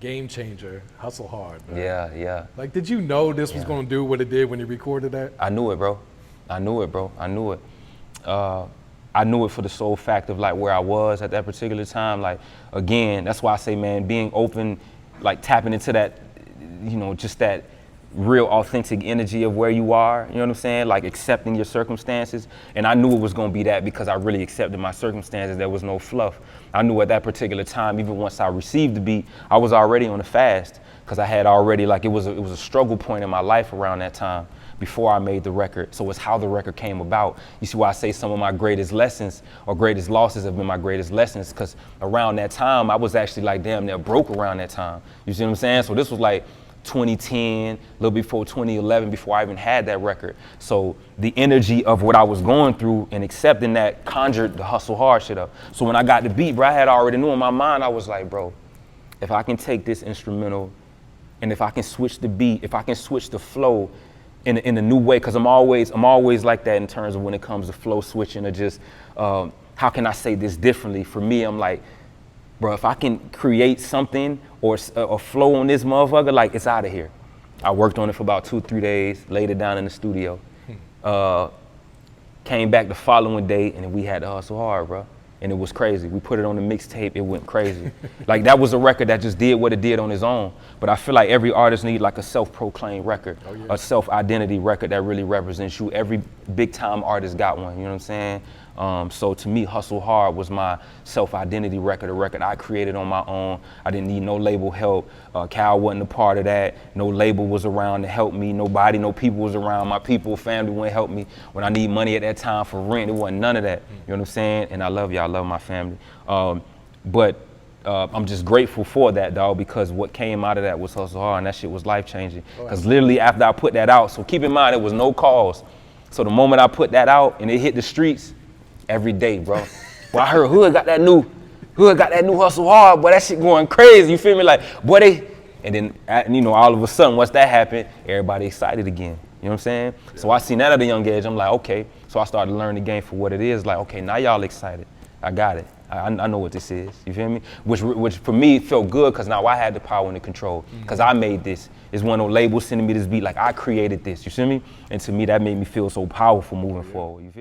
Game Changer, Hustle Hard, man. Yeah. Like, did you know this was gonna do what it did when you recorded that? I knew it, bro. I knew it. I knew it for the sole fact of like where I was at that particular time. Like, again, that's why I say, man, being open, like tapping into that, you know, just that real authentic energy of where you are, you know what I'm saying? Like accepting your circumstances. And I knew it was gonna be that because I really accepted my circumstances. There was no fluff. I knew at that particular time, even once I received the beat, I was already on a fast because I had already, like, it was a struggle point in my life around that time before I made the record. So it's how the record came about. You see why I say some of my greatest lessons or greatest losses have been my greatest lessons, because around that time, I was actually like damn near broke around that time. You see what I'm saying? So this was like 2010, a little before 2011, before I even had that record. So the energy of what I was going through and accepting that conjured the Hustle Hard shit up. So when I got the beat, bro, I had already knew in my mind, I was like, bro, if I can take this instrumental and if I can switch the beat, if I can switch the flow in a new way, because I'm always like that in terms of when it comes to flow switching or just, how can I say this differently? For me, I'm like, bro, if I can create something or a flow on this motherfucker, like, it's out of here. I worked on it for about 2-3 days, laid it down in the studio. Came back the following day and we had to Hustle Hard, bro. And it was crazy. We put it on the mixtape, it went crazy. Like, that was a record that just did what it did on its own. But I feel like every artist needs like a self-proclaimed record, a self-identity record that really represents you. Every big time artist got one, you know what I'm saying? So to me, Hustle Hard was my self-identity record, a record I created on my own. I didn't need no label help. Cal wasn't a part of that. No label was around to help me. Nobody, no people was around. My people, family wouldn't help me. When I need money at that time for rent, it wasn't none of that. You know what I'm saying? And I love y'all, I love my family. But I'm just grateful for that, dog, because what came out of that was Hustle Hard, and that shit was life-changing. Because literally after I put that out, so keep in mind, it was no calls. So the moment I put that out and it hit the streets, every day, bro. Well, I heard Hood got that new Hustle Hard, boy, that shit going crazy, you feel me? Like, boy, and then, you know, all of a sudden, once that happened, everybody excited again, you know what I'm saying? Yeah. So I seen that at a young age, I'm like, okay. So I started to learn the game for what it is, like, okay, now y'all excited. I got it. I know what this is, you feel me? Which for me felt good, because now I had the power and the control, because I made this. It's one of those labels sending me this beat, like I created this, you see me? And to me, that made me feel so powerful moving forward, you feel me?